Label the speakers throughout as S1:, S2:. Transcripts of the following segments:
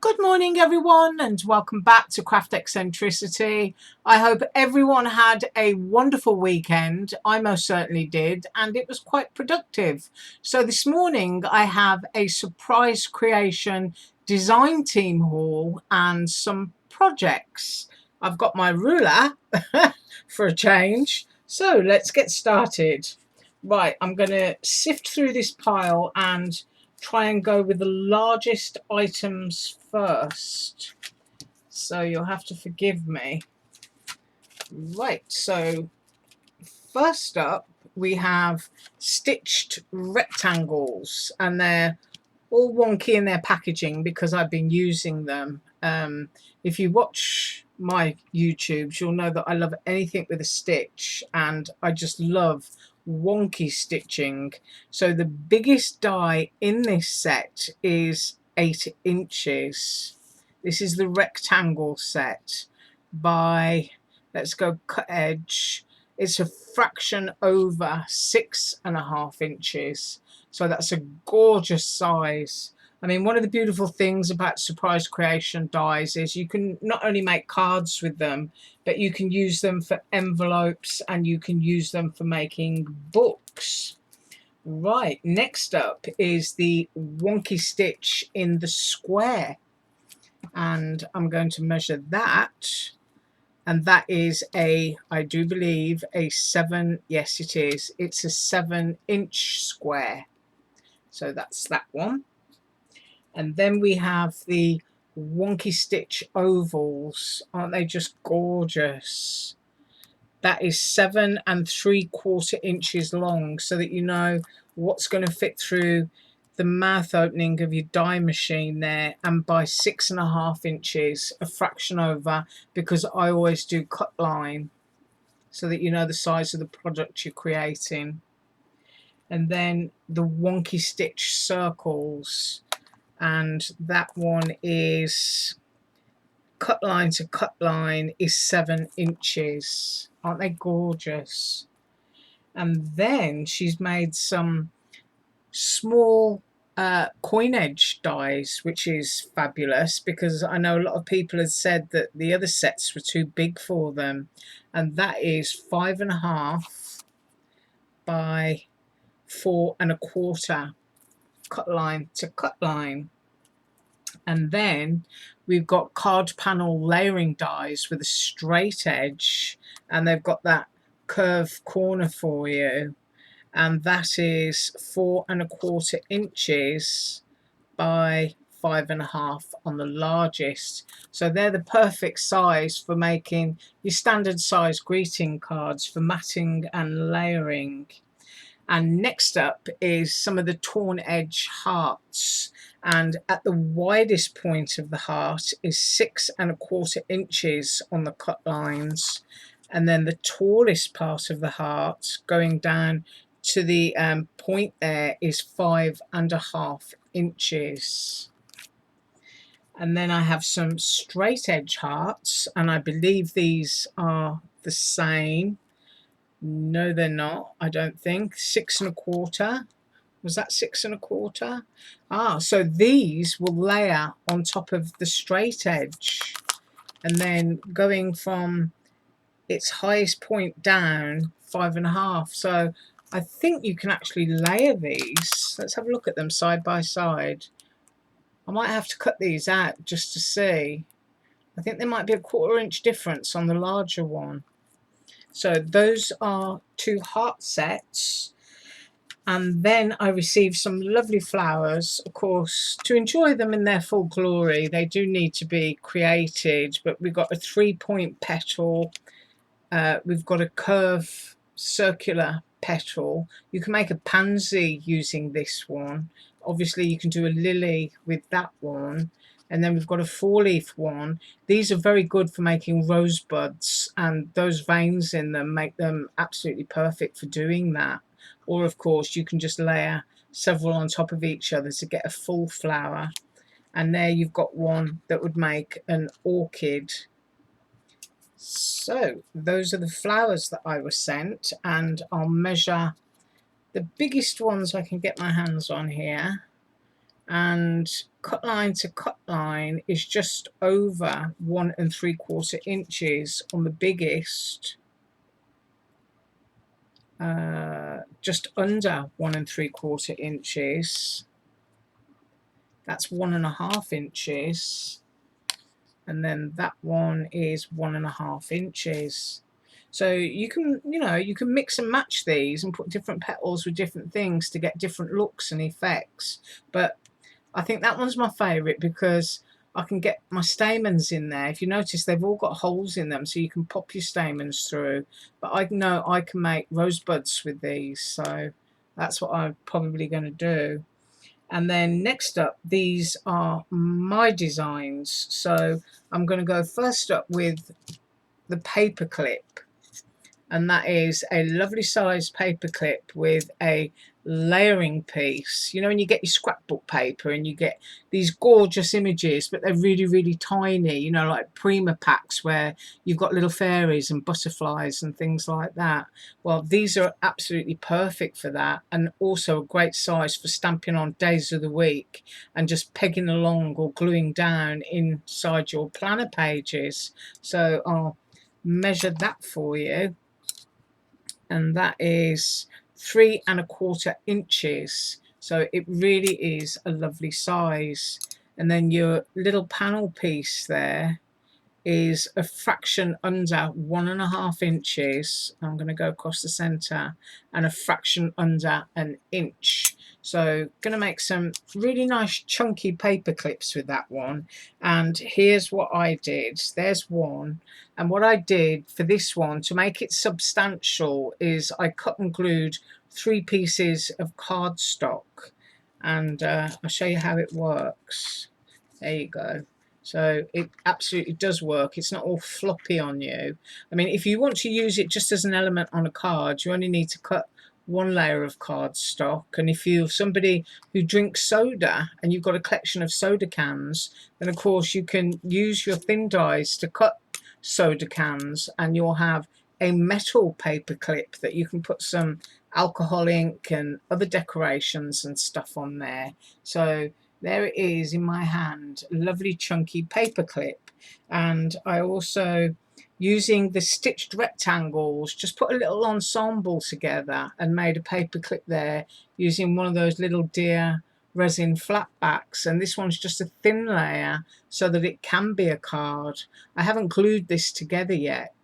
S1: Good morning everyone and welcome back to Craft Eccentricity. I hope everyone had a wonderful weekend. I most certainly did, and it was quite productive. So this morning I have a surprise creation design team haul and some projects. I've got my ruler for a change, so let's get started. Right, I'm going to sift through this pile and try and go with the largest items first, so you'll have to forgive me. Right, so first up we have stitched rectangles, and they're all wonky in their packaging because I've been using them. If you watch my YouTubes, you'll know that I love anything with a stitch, and I just love wonky stitching. So the biggest die in this set is 8 inches. This is the rectangle set by, let's go cut edge. It's a fraction over 6.5 inches. So that's a gorgeous size. I mean, one of the beautiful things about surprise creation dies is you can not only make cards with them, but you can use them for envelopes and you can use them for making books. Right, next up is the wonky stitch in the square, and I'm going to measure that, and that is I do believe a 7, yes it is, it's a 7-inch square. So that's that one. And then we have the wonky stitch ovals. Aren't they just gorgeous? That is 7 3/4 inches long, so that you know what's going to fit through the mouth opening of your die machine there, and by 6.5 inches, a fraction over, because I always do cut line so that you know the size of the product you're creating. And then the wonky stitch circles, and that one is cut line to cut line is 7 inches. Aren't they gorgeous? And then she's made some small coin edge dies, which is fabulous, because I know a lot of people have said that the other sets were too big for them, and that is 5.5 by 4.25 cut line to cut line. And then we've got card panel layering dies with a straight edge, and they've got that curved corner for you, and that is 4.25 inches by 5.5 on the largest. So they're the perfect size for making your standard size greeting cards for matting and layering. And next up is some of the torn edge hearts, and at the widest point of the heart is 6.25 inches on the cut lines, and then the tallest part of the heart going down to the point there is 5.5 inches. And then I have some straight edge hearts, and I believe these are the same. No, they're not, I don't think. 6.25. Was that 6.25? Ah, so these will layer on top of the straight edge, and then going from its highest point down 5.5. So I think you can actually layer these. Let's have a look at them side by side. I might have to cut these out just to see. I think there might be a 1/4 inch difference on the larger one. So those are 2 heart sets. And then I received some lovely flowers. Of course, to enjoy them in their full glory, they do need to be created. But we've got a 3-point petal. We've got a curve circular petal. You can make a pansy using this one. Obviously, you can do a lily with that one. And then we've got a 4-leaf one. These are very good for making rosebuds, and those veins in them make them absolutely perfect for doing that. Or of course you can just layer several on top of each other to get a full flower. And there you've got one that would make an orchid. So those are the flowers that I was sent, and I'll measure the biggest ones I can get my hands on here. and cut line to cut line is just over 1 3/4 inches on the biggest, just under 1 3/4 inches. That's 1.5 inches, and then that one is 1.5 inches. So you can, you can mix and match these and put different petals with different things to get different looks and effects. But I think that one's my favourite because I can get my stamens in there. If you notice, they've all got holes in them, so you can pop your stamens through. But I know I can make rosebuds with these, so that's what I'm probably going to do. And then next up, these are my designs. So I'm going to go first up with the paperclip, and that is a lovely sized paper clip with a layering piece. You know, when you get your scrapbook paper and you get these gorgeous images, but they're really tiny, you know, like Prima packs where you've got little fairies and butterflies and things like that. Well, these are absolutely perfect for that, and also a great size for stamping on days of the week and just pegging along or gluing down inside your planner pages. So I'll measure that for you, and that is 3 1/4 inches. So it really is a lovely size. And then your little panel piece there is a fraction under 1.5 inches. I'm going to go across the center, and a fraction under an inch. So going to make some really nice chunky paper clips with that one. And here's what I did. There's one. And what I did for this one to make it substantial is I cut and glued 3 pieces of cardstock, and I'll show you how it works. There you go. So it absolutely does work. It's not all floppy on you. I mean, if you want to use it just as an element on a card, you only need to cut 1 layer of cardstock. And if you're somebody who drinks soda and you've got a collection of soda cans, then of course you can use your thin dies to cut soda cans, and you'll have a metal paper clip that you can put some alcohol ink and other decorations and stuff on there. So there it is in my hand, lovely chunky paper clip. And I also, using the stitched rectangles, just put a little ensemble together and made a paper clip there using one of those little deer resin flatbacks. And this one's just a thin layer so that it can be a card. I haven't glued this together yet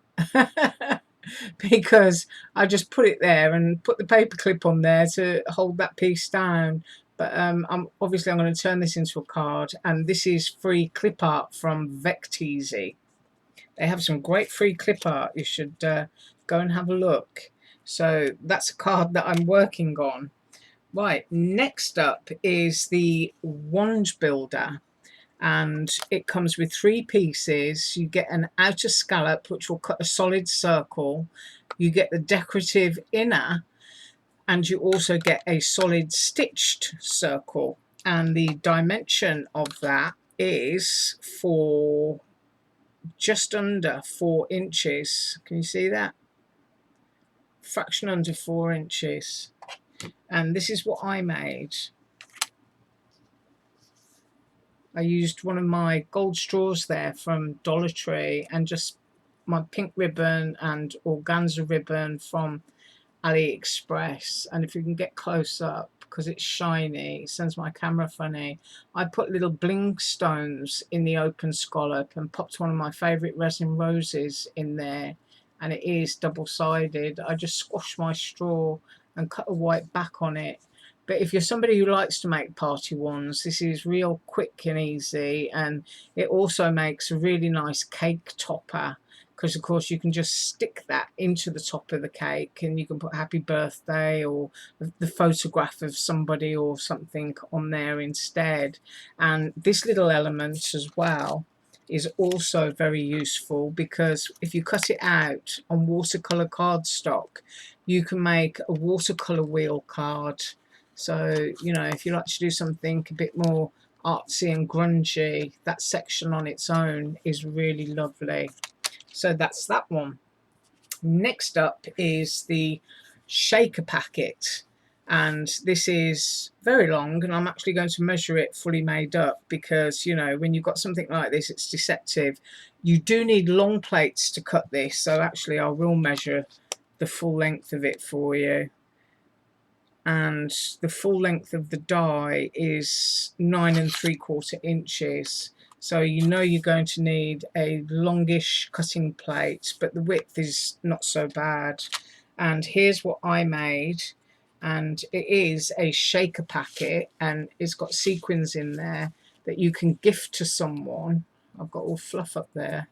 S1: because I just put it there and put the paper clip on there to hold that piece down. But I'm going to turn this into a card, and this is free clip art from Vecteezy. They have some great free clip art. You should go and have a look. So that's a card that I'm working on. Right, next up is the wand builder, and it comes with 3 pieces. You get an outer scallop, which will cut a solid circle. You get the decorative inner, and you also get a solid stitched circle, and the dimension of that is for just under 4 inches. Can you see that? Fraction under 4 inches. And this is what I made. I used one of my gold straws there from Dollar Tree, and just my pink ribbon and organza ribbon from Aliexpress. And if you can get close up, because it's shiny, it sends my camera funny, I put little bling stones in the open scallop and popped one of my favourite resin roses in there, and it is double-sided. I just squashed my straw and cut a white back on it. But if you're somebody who likes to make party ones, this is real quick and easy, and it also makes a really nice cake topper, because of course you can just stick that into the top of the cake, and you can put happy birthday or the photograph of somebody or something on there instead. And this little element as well is also very useful, because if you cut it out on watercolor cardstock, you can make a watercolor wheel card. So, you know, if you like to do something a bit more artsy and grungy, that section on its own is really lovely. So that's that one. Next up is the shaker packet, and this is very long, and I'm actually going to measure it fully made up, because you know, when you've got something like this, it's deceptive. You do need long plates to cut this, so actually I will measure the full length of it for you. And the full length of the die is 9 3/4 inches. So you know you're going to need a longish cutting plate, but the width is not so bad. And here's what I made, and it is a shaker packet, and it's got sequins in there that you can gift to someone. I've got all fluff up there.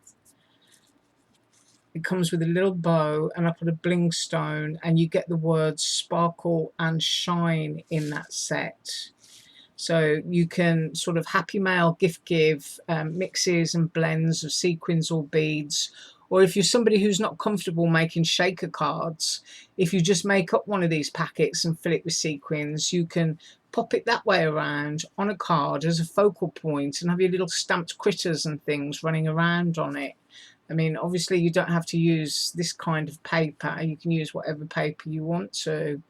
S1: It comes with a little bow, and I put a bling stone, and you get the words sparkle and shine in that set. So you can sort of happy mail, gift give, mixes and blends of sequins or beads. Or if you're somebody who's not comfortable making shaker cards, if you just make up one of these packets and fill it with sequins, you can pop it that way around on a card as a focal point and have your little stamped critters and things running around on it. I mean, obviously you don't have to use this kind of paper. You can use whatever paper you want to.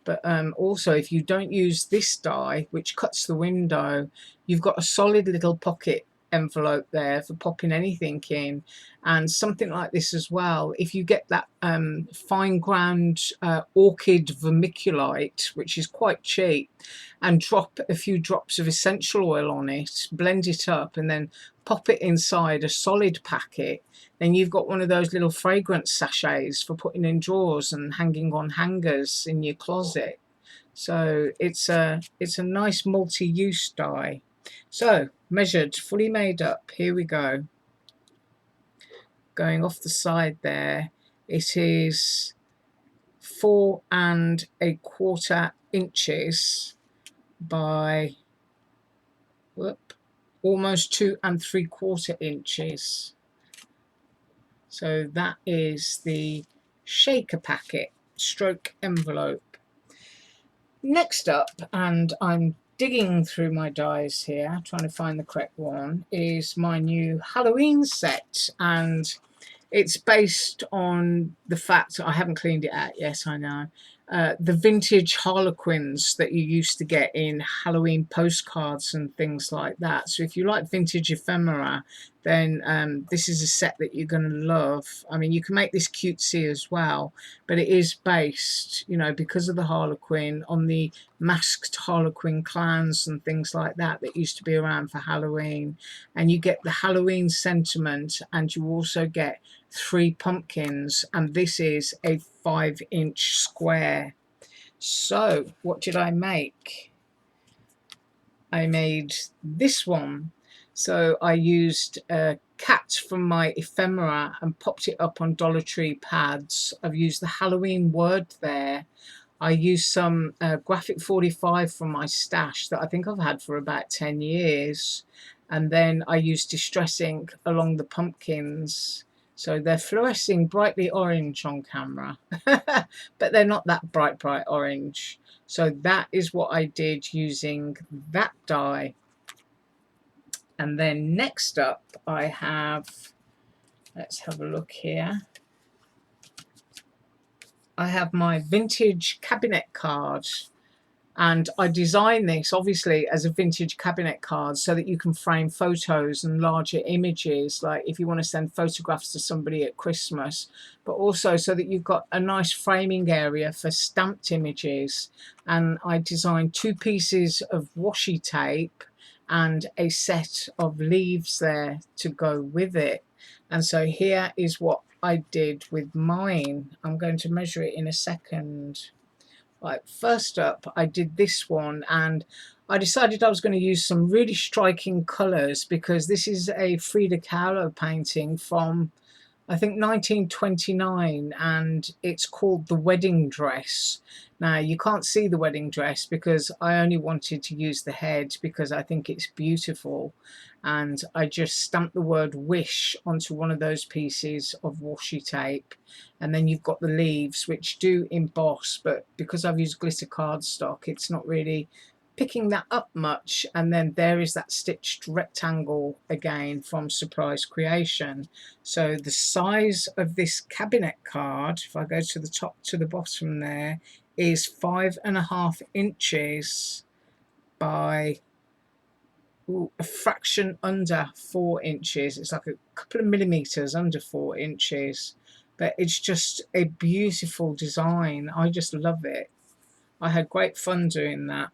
S1: But also, if you don't use this die, which cuts the window, you've got a solid little pocket envelope there for popping anything in. And something like this as well, if you get that fine ground orchid vermiculite, which is quite cheap, and drop a few drops of essential oil on it, blend it up, and then pop it inside a solid packet, then you've got one of those little fragrance sachets for putting in drawers and hanging on hangers in your closet. So it's a nice multi-use die. So measured, fully made up, here we go. Going off the side there, it is 4 1/4 inches by almost 2 3/4 inches. So that is the shaker packet stroke envelope. Next up, and I'm digging through my dies here trying to find the correct one, is my new Halloween set, and it's based on the fact I haven't cleaned it out. Yes, I know. The vintage harlequins that you used to get in Halloween postcards and things like that. So if you like vintage ephemera, then this is a set that you're going to love. I mean, you can make this cutesy as well, but it is based, you know, because of the harlequin, on the masked harlequin clowns and things like that that used to be around for Halloween. And you get the Halloween sentiment, and you also get 3 pumpkins, and this is a 5-inch square. So what did I make? I made this one. So I used a cat from my ephemera and popped it up on Dollar Tree pads. I've used the Halloween word there. I used some graphic 45 from my stash that I think I've had for about 10 years. And then I used distress ink along the pumpkins. So they're fluorescing brightly orange on camera, but they're not that bright orange. So that is what I did using that die. And then next up I have, let's have a look here. I have my vintage cabinet card, and I designed this obviously as a vintage cabinet card so that you can frame photos and larger images, like if you want to send photographs to somebody at Christmas, but also so that you've got a nice framing area for stamped images. And I designed 2 pieces of washi tape and a set of leaves there to go with it. And so here is what I did with mine. I'm going to measure it in a second. Right, first up I did this one, and I decided I was going to use some really striking colours because this is a Frida Kahlo painting from I think 1929, and it's called The Wedding Dress. Now you can't see the wedding dress because I only wanted to use the head because I think it's beautiful, and I just stamped the word wish onto one of those pieces of washi tape. And then you've got the leaves, which do emboss, but because I've used glitter cardstock, it's not really picking that up much. And then there is that stitched rectangle again from Surprise Creation. So the size of this cabinet card, if I go to the top to the bottom there, is 5.5 inches by a fraction under 4 inches. It's like a couple of millimeters under 4 inches, but it's just a beautiful design. I just love it. I had great fun doing that.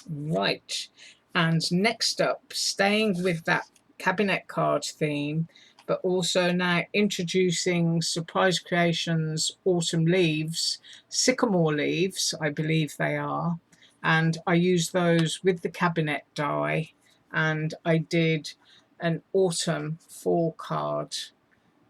S1: Right, and next up, staying with that cabinet card theme, but also now introducing Surprise Creations Autumn Leaves, sycamore leaves, I believe they are, and I used those with the cabinet die, and I did an autumn fall card.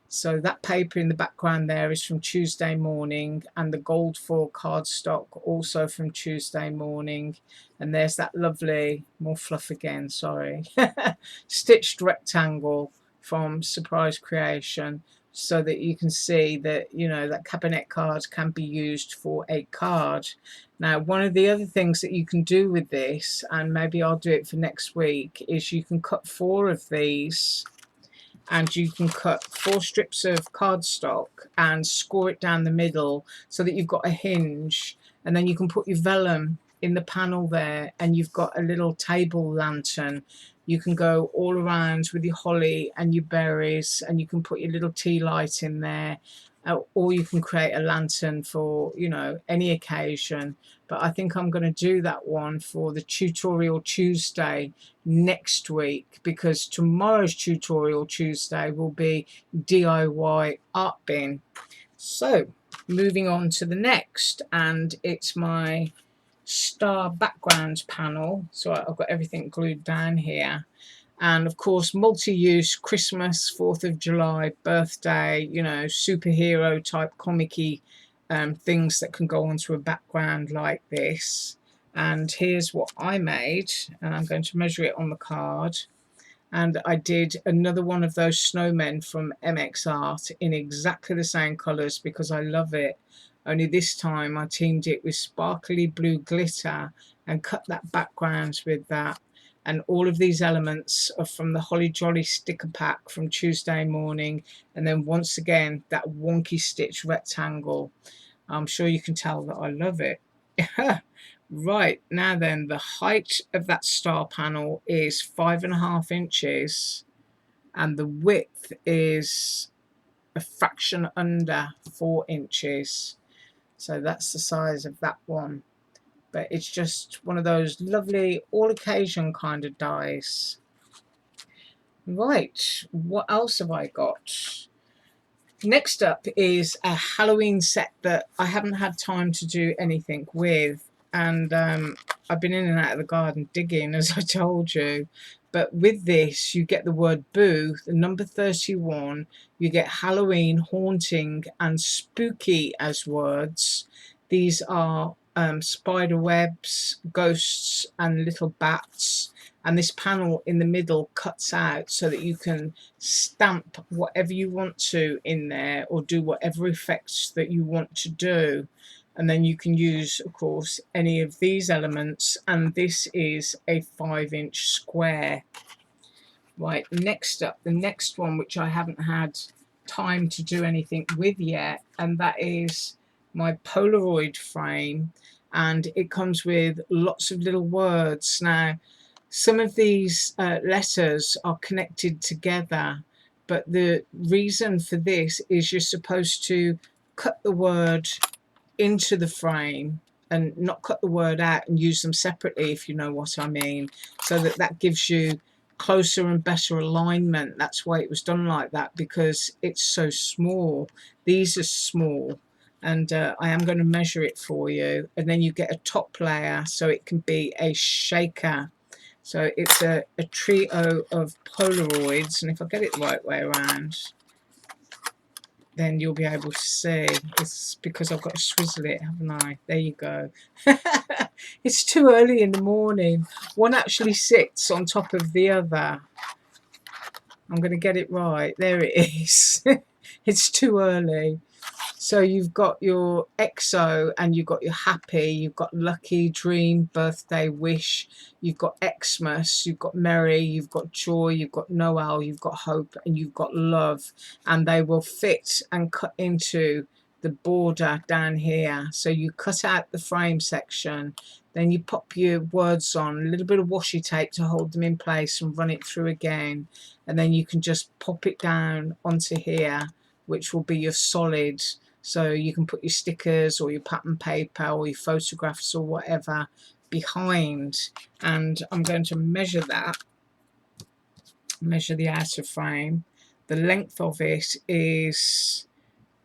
S1: So that paper in the background there is from Tuesday Morning, and the gold foil cardstock also from Tuesday Morning. And there's that lovely, more fluff again, sorry, stitched rectangle from Surprise Creation, so that you can see that, you know, that cabinet card can be used for a card. Now, one of the other things that you can do with this, and maybe I'll do it for next week, is you can cut 4 of these, and you can cut 4 strips of cardstock and score it down the middle so that you've got a hinge, and then you can put your vellum in the panel there, and you've got a little table lantern. You can go all around with your holly and your berries, and you can put your little tea light in there, or you can create a lantern for, you know, any occasion. But I think I'm going to do that one for the Tutorial Tuesday next week, because tomorrow's Tutorial Tuesday will be DIY art bin. So moving on to the next, and it's my star background panel. So I've got everything glued down here, and of course multi-use, Christmas, 4th of July, birthday, you know, superhero type comic-y things that can go onto a background like this. And here's what I made, and I'm going to measure it on the card. And I did another one of those snowmen from MX Art in exactly the same colours, because I love it. Only this time I teamed it with sparkly blue glitter and cut that background with that. And all of these elements are from the Holly Jolly sticker pack from Tuesday Morning. And then once again, that wonky stitch rectangle. I'm sure you can tell that I love it. Right, now then, the height of that star panel is 5.5 inches, and the width is a fraction under 4 inches. So that's the size of that one. But it's just one of those lovely all occasion kind of dies. Right, what else have I got? Next up is a Halloween set that I haven't had time to do anything with, and I've been in and out of the garden digging, as I told you. But with this, you get the word boo, the number 31, you get Halloween, haunting and spooky as words. These are spider webs, ghosts and little bats, and this panel in the middle cuts out so that you can stamp whatever you want to in there, or do whatever effects that you want to do. And then you can use, of course, any of these elements, and this is a 5-inch square. Right, next up, the next one, which I haven't had time to do anything with yet, and that is my Polaroid frame, and it comes with lots of little words. Now, some of these letters are connected together, but the reason for this is you're supposed to cut the word into the frame and not cut the word out and use them separately, if you know what I mean, so that that gives you closer and better alignment. That's why it was done like that, because it's so small. These are small, and I am going to measure it for you, and then you get a top layer so it can be a shaker. So it's a trio of Polaroids, and if I get it the right way around, then you'll be able to see. It's because I've got to swizzle it, haven't I? There you go. It's too early in the morning. One actually sits on top of the other. I'm going to get it right. There it is. It's too early. So you've got your XO, and you've got your happy, you've got lucky, dream, birthday, wish, you've got Xmas, you've got merry, you've got joy, you've got Noel, you've got hope, and you've got love. And they will fit and cut into the border down here. So you cut out the frame section, then you pop your words on, a little bit of washi tape to hold them in place and run it through again, and then you can just pop it down onto here, which will be your solid. So you can put your stickers or your pattern paper or your photographs or whatever behind. And I'm going to measure that, measure the outer frame. The length of it is,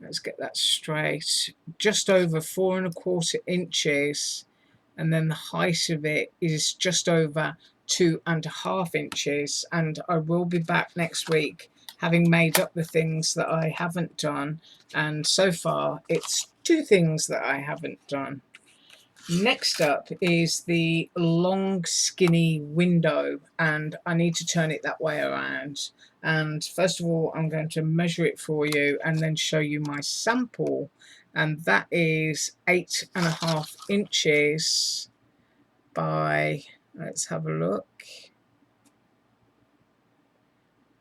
S1: let's get that straight, just over 4¼ inches, and then the height of it is just over 2½ inches. And I will be back next week having made up the things that I haven't done, and so far it's 2 things that I haven't done. Next up is the long skinny window, and I need to turn it that way around. And first of all, I'm going to measure it for you and then show you my sample, and that is 8½ inches by, let's have a look,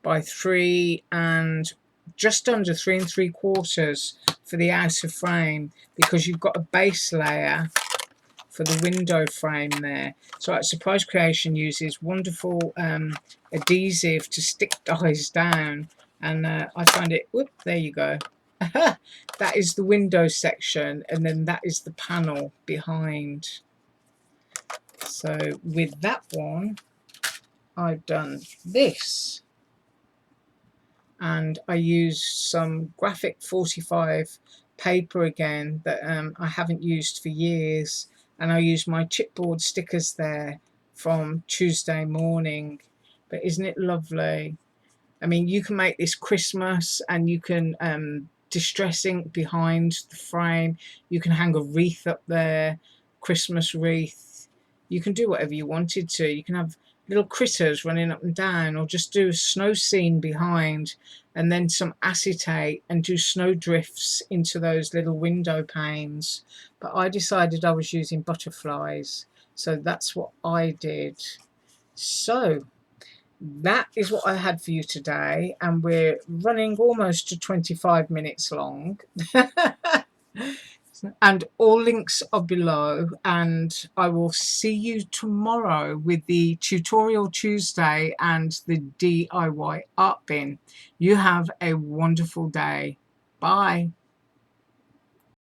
S1: by 3 and just under 3¾ for the outer frame, because you've got a base layer for the window frame there. So Surprise Creation uses wonderful adhesive to stick dies down, and I find it, whoop, there you go. That is the window section, and then that is the panel behind. So with that one, I've done this, and I used some graphic 45 paper again that I haven't used for years, and I used my chipboard stickers there from Tuesday morning. But isn't it lovely? I mean, you can make this Christmas, and you can distress ink behind the frame. You can hang a wreath up there, Christmas wreath. You can do whatever you wanted to. You can have little critters running up and down, or just do a snow scene behind, and then some acetate and do snow drifts into those little window panes. But I decided I was using butterflies, so that's what I did. So that is what I had for you today, and we're running almost to 25 minutes long. And all links are below, and I will see you tomorrow with the Tutorial Tuesday and the DIY art bin. You have a wonderful day. Bye.